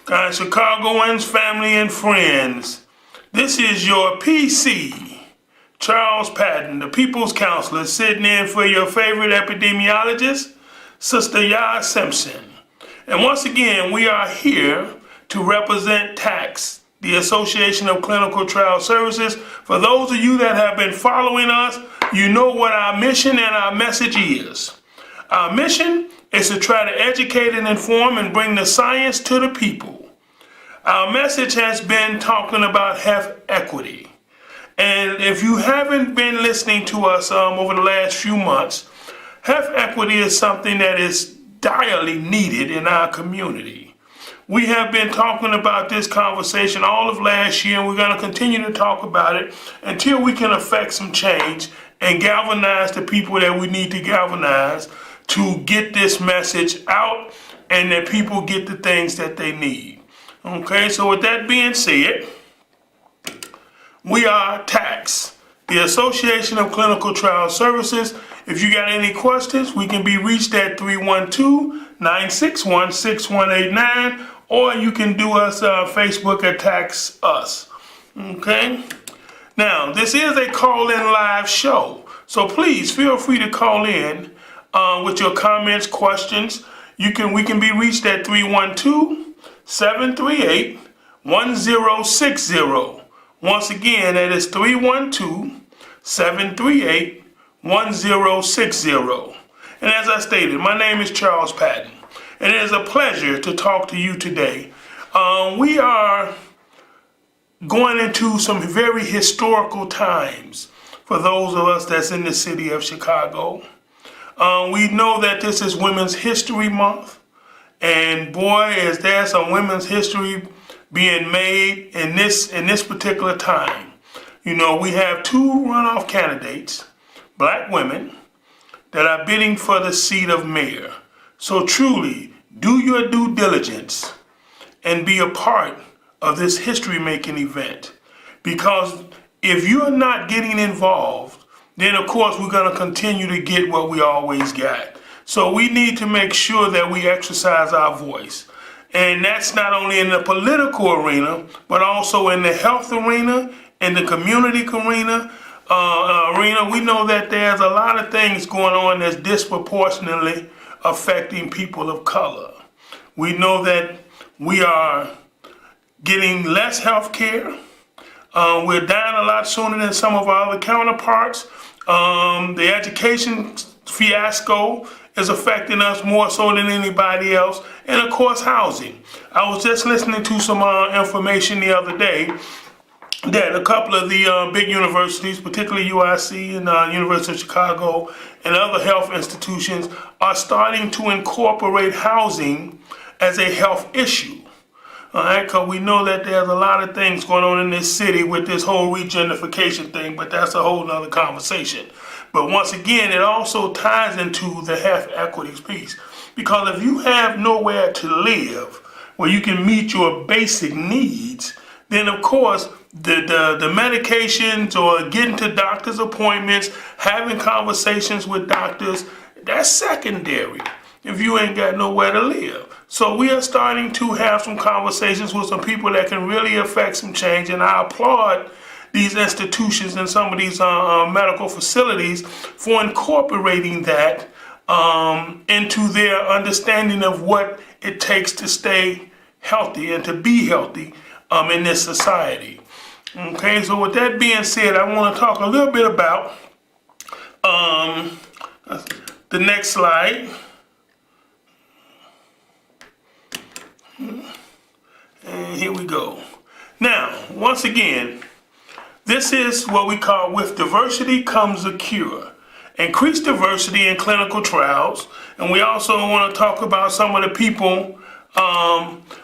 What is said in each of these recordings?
Guys, Chicagoans, family, and friends, this is your PC, Charles Patton, the People's Counselor, sitting in for your favorite epidemiologist, Sister Yah Simpson. And once again, we are here to represent Tacts, the Association of Clinical Trial Services. For those of you that have been following us, you know what our mission and our message is. Our mission is to try to educate and inform and bring the science to the people. Our message has been talking about health equity. And if you haven't been listening to us over the last few months, health equity is something that is direly needed in our community. We have been talking about this conversation all of last year, and we're going to continue to talk about it until we can affect some change and galvanize the people that we need to galvanize to get this message out and that people get the things that they need. Okay, so with that being said, we are Tacts, the Association of Clinical Trial Services. If you got any questions, we can be reached at 312-961-6189, or you can do us Facebook at Tacts Us. Okay? Now, this is a call-in live show, so please feel free to call in with your comments, questions. We can be reached at 312-738-1060. Once again, that is 312-738-1060. And as I stated, my name is Charles Patton, and it is a pleasure to talk to you today. We are going into some very historical times for those of us that's in the city of Chicago. We know that this is Women's History Month, and boy, is there some women's history being made in this particular time. You know, we have two runoff candidates, black women, that are bidding for the seat of mayor. So truly, do your due diligence and be a part of this history-making event. Because if you're not getting involved, then of course we're going to continue to get what we always got. So we need to make sure that we exercise our voice. And that's not only in the political arena, but also in the health arena, in the community arena. We know that there's a lot of things going on that's disproportionately affecting people of color. We know that we are getting less health care. We're dying a lot sooner than some of our other counterparts. The education fiasco is affecting us more so than anybody else. And of course, housing. I was just listening to some information the other day that a couple of the big universities, particularly UIC and University of Chicago and other health institutions, are starting to incorporate housing as a health issue. All right, because we know that there's a lot of things going on in this city with this whole regentrification thing, but that's a whole nother conversation. But once again, it also ties into the health equities piece. Because if you have nowhere to live where you can meet your basic needs, then of course the medications or getting to doctor's appointments, having conversations with doctors, that's secondary if you ain't got nowhere to live. So we are starting to have some conversations with some people that can really affect some change, and I applaud these institutions and some of these medical facilities for incorporating that into their understanding of what it takes to stay healthy and to be healthy in this society. Okay, so with that being said, I want to talk a little bit about the next slide. And here we go. Now, once again, this is what we call with diversity comes a cure. Increased diversity in clinical trials. And we also want to talk about some of the people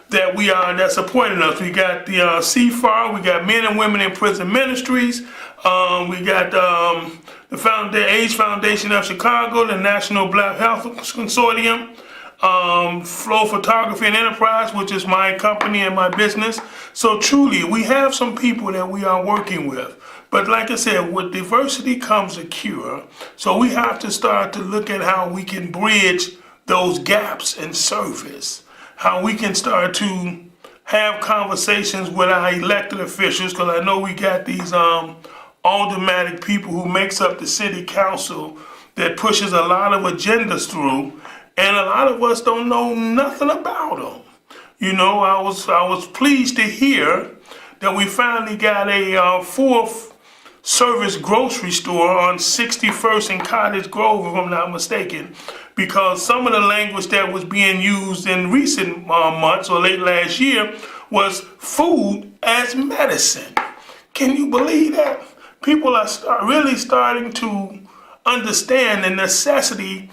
that's supporting us. We got the CFAR, we got Men and Women in Prison Ministries, we got the AIDS Foundation of Chicago, the National Black Health Consortium, Flow Photography and Enterprise, which is my company and my business. So truly, we have some people that we are working with. But like I said, with diversity comes a cure. So we have to start to look at how we can bridge those gaps in service, how we can start to have conversations with our elected officials, because I know we got these aldermanic people who makes up the city council that pushes a lot of agendas through, and a lot of us don't know nothing about them. You know, I was pleased to hear that we finally got a fourth service grocery store on 61st and Cottage Grove, if I'm not mistaken, because some of the language that was being used in recent months or late last year was food as medicine. Can you believe that? People are really starting to understand the necessity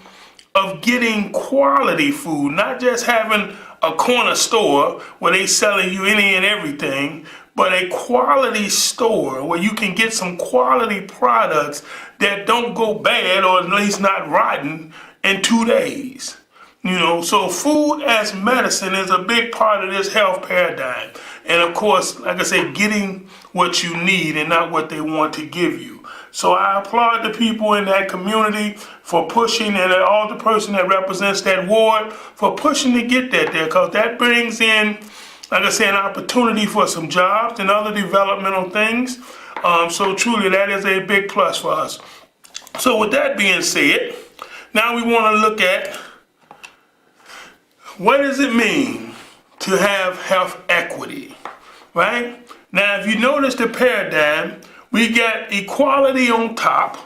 of getting quality food, not just having a corner store where they selling you any and everything, but a quality store where you can get some quality products that don't go bad, or at least not rotten, in 2 days. You know, so food as medicine is a big part of this health paradigm. And of course, like I say, getting what you need and not what they want to give you. So I applaud the people in that community for pushing, and all the person that represents that ward for pushing to get that there, because that brings in, like I say, an opportunity for some jobs and other developmental things. So truly, that is a big plus for us. So with that being said, now we want to look at what does it mean to have health equity, right? Now, if you notice the paradigm, we got equality on top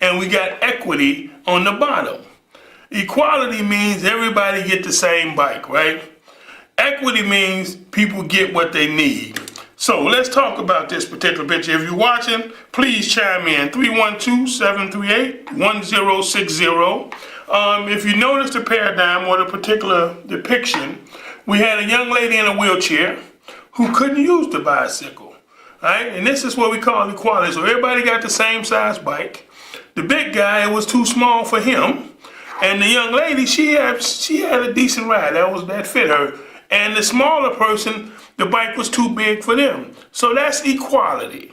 and we got equity on the bottom. Equality means everybody get the same bike, right? Equity means people get what they need. So let's talk about this particular picture. If you're watching, please chime in, 312-738-1060. If you notice the paradigm or the particular depiction, we had a young lady in a wheelchair who couldn't use the bicycle, right? And this is what we call equality. So everybody got the same size bike. The big guy, it was too small for him. And the young lady, she had a decent ride. That fit her. And the smaller person, the bike was too big for them. So that's equality.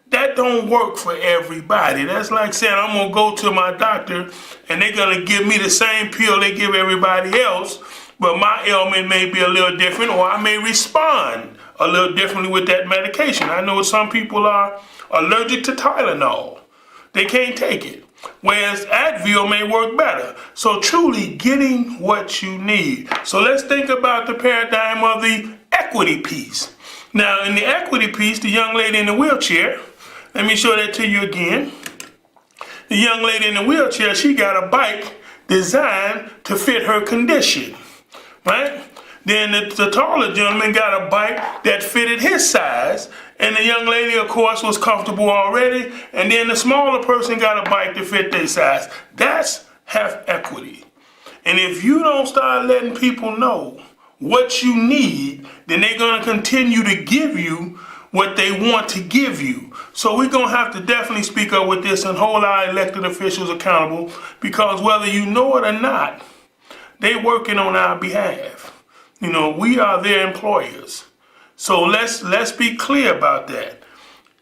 That don't work for everybody. That's like saying I'm gonna go to my doctor and they're gonna give me the same pill they give everybody else, but my ailment may be a little different, or I may respond a little differently with that medication. I know some people are allergic to Tylenol. They can't take it, whereas Advil may work better. So truly getting what you need. So let's think about the paradigm of the equity piece. Now, in the equity piece, the young lady in the wheelchair, let me show that to you again. The young lady in the wheelchair, she got a bike designed to fit her condition, right? Then the taller gentleman got a bike that fitted his size, and the young lady, of course, was comfortable already, and then the smaller person got a bike to fit their size. That's health equity. And if you don't start letting people know what you need, then they're going to continue to give you what they want to give you. So we're going to have to definitely speak up with this and hold our elected officials accountable, because whether you know it or not, they're working on our behalf. You know, we are their employers. So let's be clear about that.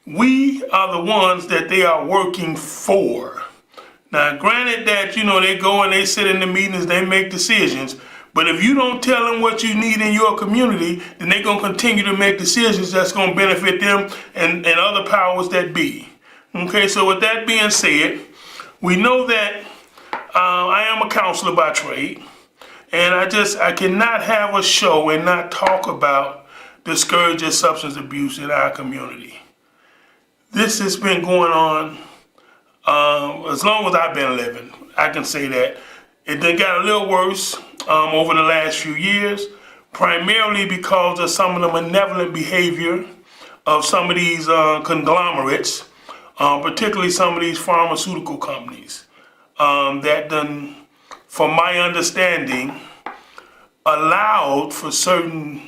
We are the ones that they are working for. Now, granted that, you know, they go and they sit in the meetings, they make decisions. But if you don't tell them what you need in your community, then they're going to continue to make decisions that's going to benefit them and other powers that be. Okay, so with that being said, we know that I am a counselor by trade. And I cannot have a show and not talk about the scourge of substance abuse in our community. This has been going on as long as I've been living. I can say that. It then got a little worse over the last few years, primarily because of some of the malevolent behavior of some of these conglomerates, particularly some of these pharmaceutical companies that done, from my understanding, allowed for certain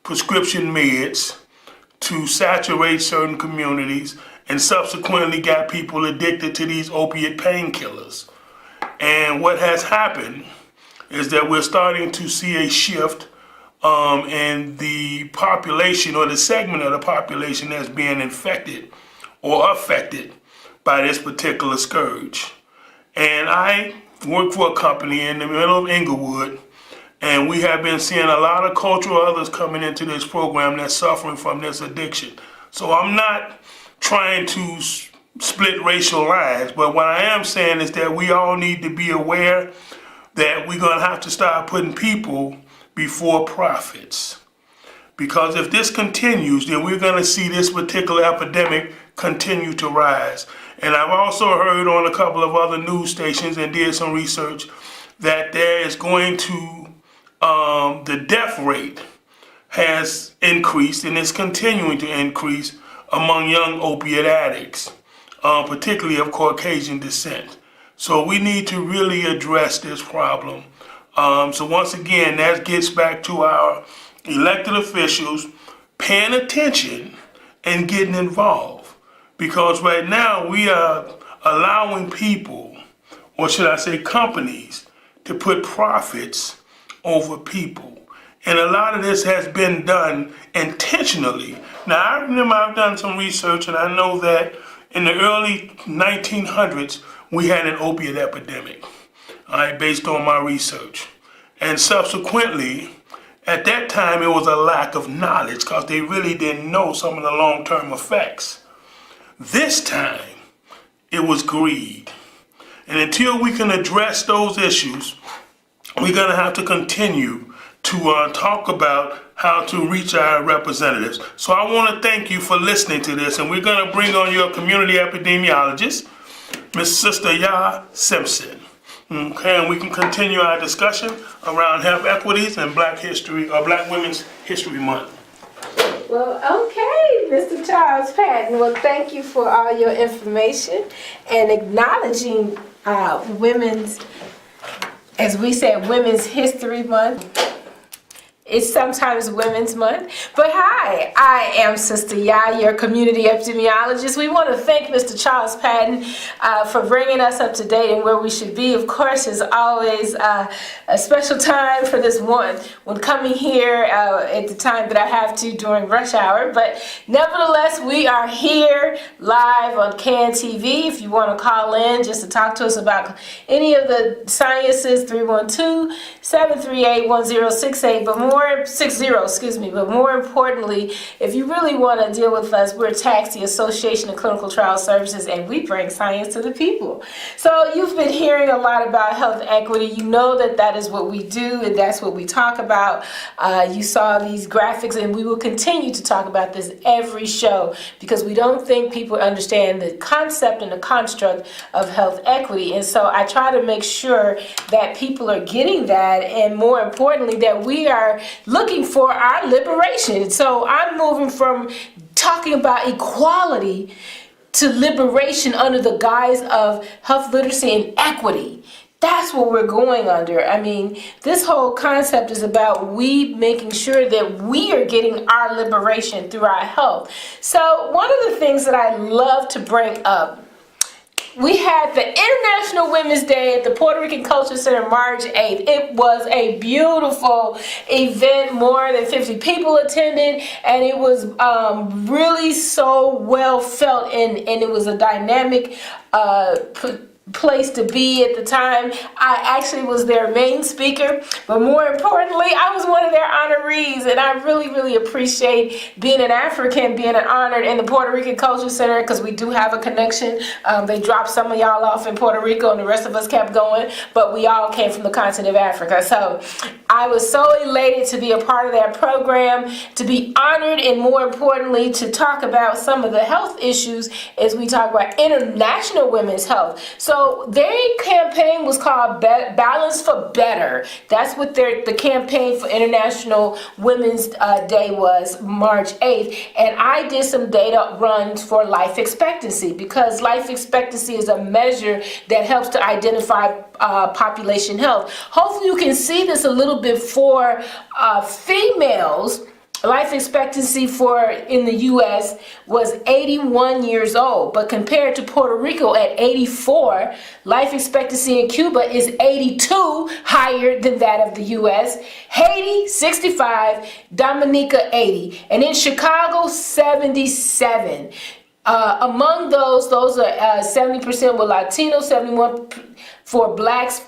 prescription meds to saturate certain communities and subsequently got people addicted to these opiate painkillers. And what has happened is that we're starting to see a shift in the population, or the segment of the population that's being infected or affected by this particular scourge. And I work for a company in the middle of Inglewood And we have been seeing a lot of cultural others coming into this program that's suffering from this addiction. So I'm not trying to split racial lines, but what I am saying is that we all need to be aware that we're going to have to start putting people before profits. Because if this continues, then we're going to see this particular epidemic continue to rise. And I've also heard on a couple of other news stations and did some research that there is going to, the death rate has increased and is continuing to increase among young opiate addicts, particularly of Caucasian descent. So we need to really address this problem. So once again, that gets back to our elected officials paying attention and getting involved. Because right now we are allowing people, or should I say companies, to put profits over people. And a lot of this has been done intentionally. Now, I remember I've done some research, and I know that in the early 1900s, we had an opiate epidemic, all right, based on my research. And subsequently, at that time, it was a lack of knowledge because they really didn't know some of the long-term effects. This time, it was greed. And until we can address those issues, we're going to have to continue to talk about how to reach our representatives. So I want to thank you for listening to this, and we're going to bring on your community epidemiologist, Miss Sister Ya Simpson. Okay, and we can continue our discussion around health equities and Black History, or Black Women's History Month. Well, okay, Mr. Charles Patton. Well, thank you for all your information and acknowledging women's, as we said, Women's History Month. It's sometimes Women's Month. But hi, I am Sister Ya, your community epidemiologist. We want to thank Mr. Charles Patton for bringing us up to date and where we should be. Of course, there's always a special time for this one when coming here at the time that I have to during rush hour. But nevertheless, we are here live on CAN TV. If you want to call in just to talk to us about any of the sciences, 312-738-1068. But more importantly, if you really want to deal with us, we're Tacts, the Association of Clinical Trial Services, and we bring science to the people. So you've been hearing a lot about health equity. You know that is what we do, and that's what we talk about. You saw these graphics, and we will continue to talk about this every show because we don't think people understand the concept and the construct of health equity. And so I try to make sure that people are getting that, and more importantly, that we are looking for our liberation. So I'm moving from talking about equality to liberation under the guise of health literacy and equity. That's what we're going under. I mean, this whole concept is about we making sure that we are getting our liberation through our health. So one of the things that I love to bring up, we had the International Women's Day at the Puerto Rican Culture Center March 8th. It was a beautiful event. More than 50 people attended, and it was really so well felt, and it was a dynamic place to be at the time. I actually was their main speaker, but more importantly, I was one of their honorees, and I really appreciate being an African, being honored in the Puerto Rican Culture Center, because we do have a connection. They dropped some of y'all off in Puerto Rico, and the rest of us kept going, but we all came from the continent of Africa. So I was so elated to be a part of that program, to be honored, and more importantly, to talk about some of the health issues as we talk about international women's health. So their campaign was called Balance for Better. That's what the campaign for International Women's Day was, March 8th. And I did some data runs for life expectancy, because life expectancy is a measure that helps to identify population health. Hopefully you can see this a little bit for females. Life expectancy in the U.S. was 81 years old, but compared to Puerto Rico at 84, life expectancy in Cuba is 82, higher than that of the U.S. Haiti, 65, Dominica, 80, and in Chicago, 77. Among those are 70% were Latino, 71 for blacks,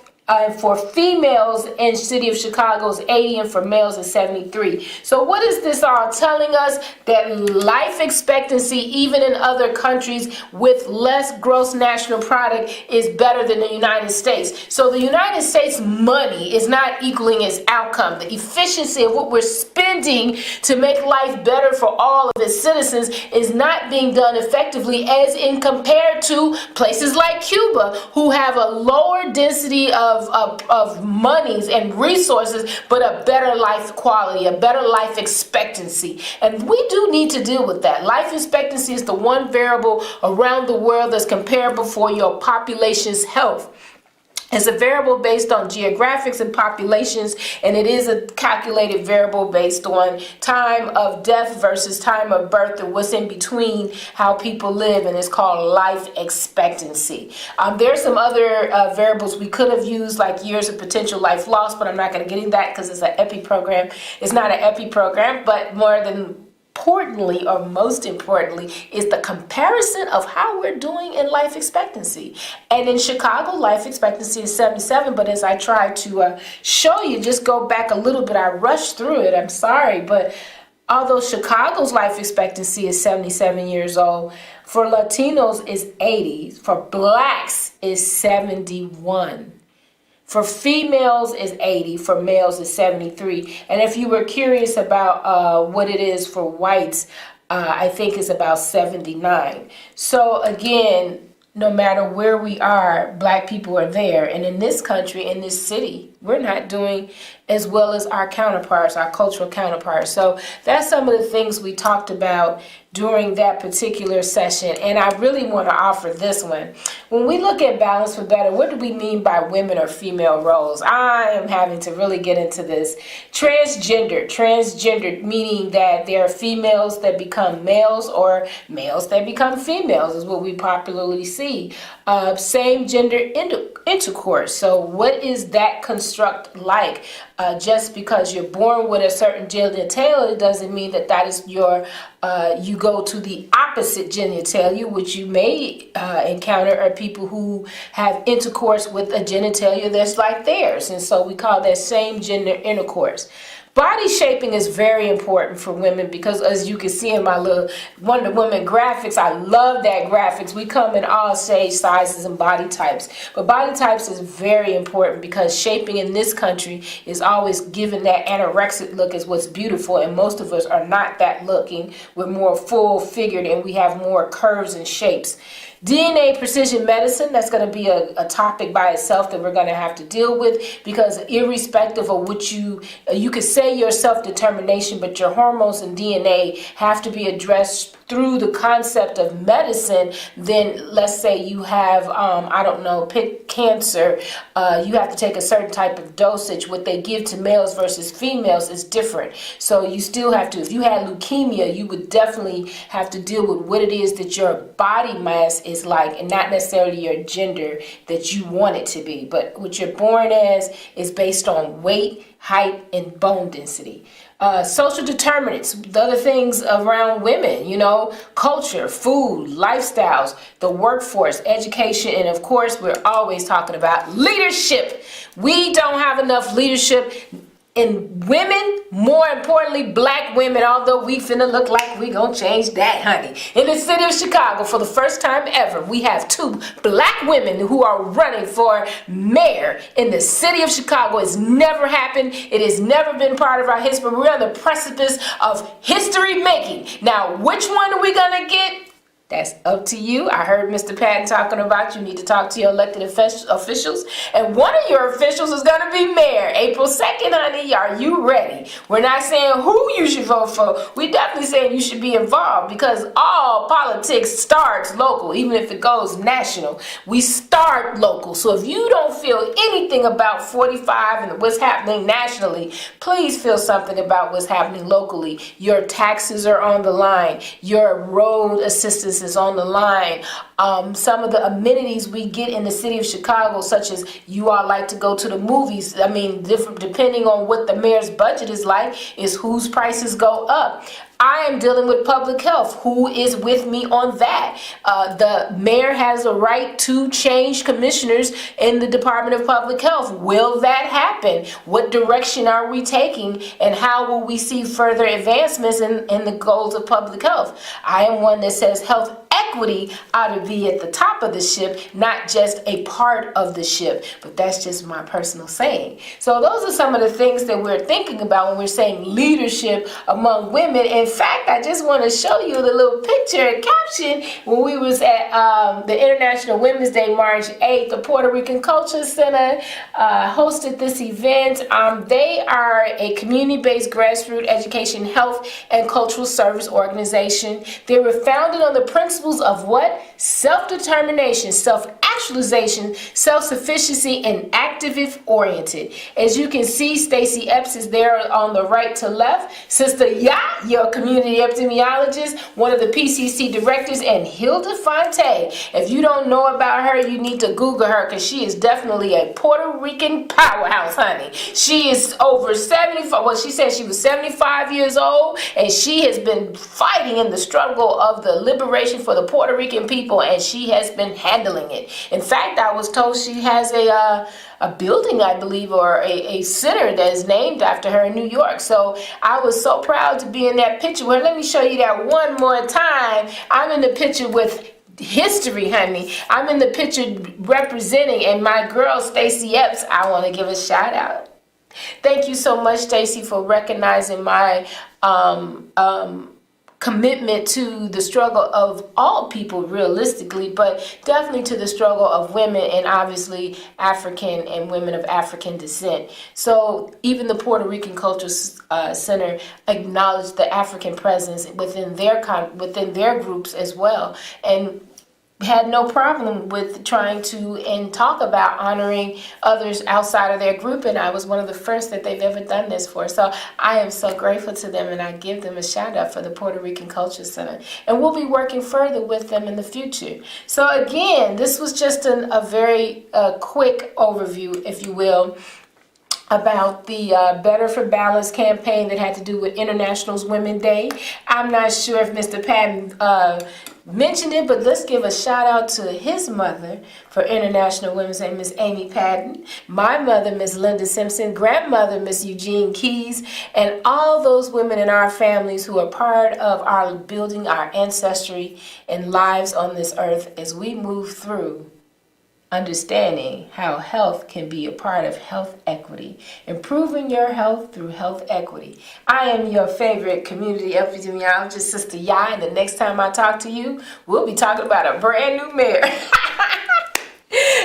For females in city of Chicago is 80, and for males is 73. So what is this all telling us? That life expectancy, even in other countries with less gross national product, is better than the United States. So the United States money is not equaling its outcome. The efficiency of what we're spending to make life better for all of its citizens is not being done effectively, as in compared to places like Cuba, who have a lower density of monies and resources, but a better life quality, a better life expectancy. And we do need to deal with that. Life expectancy is the one variable around the world that's comparable for your population's health. It's a variable based on geographics and populations, and it is a calculated variable based on time of death versus time of birth and what's in between how people live, and it's called life expectancy. There's some other variables we could have used, like years of potential life loss, but I'm not going to get into that because it's an EPI program. It's not an EPI program, but more than importantly, or most importantly, is the comparison of how we're doing in life expectancy. And in Chicago, life expectancy is 77, but as I try to show you, just go back a little bit, I rushed through it, I'm sorry, but although Chicago's life expectancy is 77 years old, for Latinos is 80, for blacks is 71. For females is 80, for males is 73. And if you were curious about what it is for whites, I think it's about 79. So again, no matter where we are, black people are there. And in this country, in this city, we're not doing as well as our counterparts, our cultural counterparts. So that's some of the things we talked about during that particular session. And I really want to offer this one. When we look at balance for better, what do we mean by women or female roles? I am having to really get into this. Transgender meaning that there are females that become males or males that become females is what we popularly see. Same gender intercourse. So what is that construct like? Just because you're born with a certain genitalia doesn't mean that that is your, you go to the opposite genitalia, which you may encounter are people who have intercourse with a genitalia that's like theirs. And so we call that same gender intercourse. Body shaping is very important for women because, as you can see in my little Wonder Woman graphics, I love that graphics. We come in all shapes, sizes, and body types. But body types is very important because shaping in this country is always given that anorexic look as what's beautiful, and most of us are not that looking. We're more full-figured and we have more curves and shapes. DNA precision medicine, that's going to be a topic by itself that we're going to have to deal with, because irrespective of what you could say your self-determination, but your hormones and DNA have to be addressed through the concept of medicine. Then let's say you have, I don't know, pick cancer, you have to take a certain type of dosage. What they give to males versus females is different. So you still have to, if you had leukemia, you would definitely have to deal with what it is that your body mass is like, and not necessarily your gender that you want it to be. But what you're born as is based on weight, height, and bone density. Social determinants, the other things around women, you know, culture, food, lifestyles, the workforce, education, and of course, we're always talking about leadership. We don't have enough leadership in women, more importantly, black women, although we finna look like we gonna change that, honey. In the city of Chicago, for the first time ever, we have 2 black women who are running for mayor in the city of Chicago. It's never happened. It has never been part of our history. We're on the precipice of history making. Now, which one are we gonna get? That's up to you. I heard Mr. Patton talking about you need to talk to your elected officials. And one of your officials is going to be mayor. April 2nd, honey. Are you ready? We're not saying who you should vote for. We're definitely saying you should be involved, because all politics starts local, even if it goes national. We start local. So if you don't feel anything about 45 and what's happening nationally, please feel something about what's happening locally. Your taxes are on the line. Your road assistance is on the line. some of the amenities we get in the city of Chicago, such as you all like to go to the movies. I mean, different depending on what the mayor's budget is like, is whose prices go up. I am dealing with public health. Who is with me on that? The mayor has a right to change commissioners in the Department of Public Health. Will that happen? What direction are we taking? And how will we see further advancements in the goals of public health? I am one that says health equity ought to be at the top of the ship, not just a part of the ship. But that's just my personal saying. So those are some of the things that we're thinking about when we're saying leadership among women. In fact, I just want to show you the little picture and caption when we was at the International Women's Day, March 8th. The Puerto Rican Culture Center hosted this event. They are a community-based grassroots education, health, and cultural service organization. They were founded on the principles of what? Self-determination, self-actualization, self-sufficiency, and activist-oriented. As you can see, Stacey Epps is there on the right to left. Sister Ya, your community epidemiologist, one of the PCC directors, and Hilda Fonte. If you don't know about her, you need to Google her because she is definitely a Puerto Rican powerhouse, honey. She is over 75, well, she said she was 75 years old, and she has been fighting in the struggle of the liberation for the Puerto Rican people, and she has been handling it. In fact, I was told she has a building, I believe, or a center that is named after her in New York. So I was so proud to be in that picture. Well, let me show you that one more time. I'm in the picture with history, honey. I'm in the picture representing, and my girl, Stacey Epps, I want to give a shout out. Thank you so much, Stacey, for recognizing my commitment to the struggle of all people realistically, but definitely to the struggle of women, and obviously African and women of African descent. So even the Puerto Rican Culture Center acknowledged the African presence within their groups as well, and had no problem with trying to and talk about honoring others outside of their group, and I was one of the first that they've ever done this for. So I am so grateful to them, and I give them a shout out for the Puerto Rican Culture Center, and we'll be working further with them in the future. So again, this was just a very quick overview, if you will, about the Better for Balance campaign that had to do with International Women's Day. I'm not sure if Mr. Patton mentioned it, but let's give a shout out to his mother for International Women's Day, Miss Amy Patton, my mother, Miss Linda Simpson, grandmother, Miss Eugene Keys, and all those women in our families who are part of our building our ancestry and lives on this earth as we move through understanding how health can be a part of health equity, improving your health through health equity. I am your favorite community epidemiologist, Sister Ya, and the next time I talk to you, we'll be talking about a brand new mayor.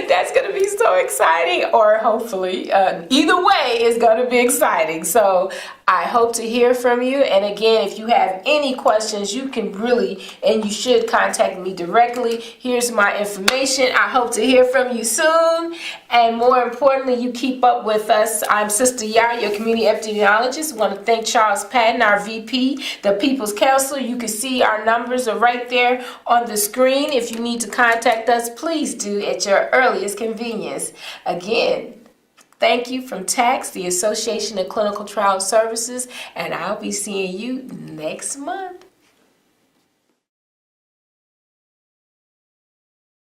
That's going to be so exciting, or hopefully, either way, it's going to be exciting. So I hope to hear from you. And again, if you have any questions, you can really, and you should contact me directly. Here's my information. I hope to hear from you soon. And more importantly, you keep up with us. I'm Sister Ya, your community epidemiologist. I want to thank Charles Patton, our VP, the People's Counselor. You can see our numbers are right there on the screen. If you need to contact us, please do at your earliest convenience. Again, thank you from Tacts, the Association of Clinical Trial Services, and I'll be seeing you next month.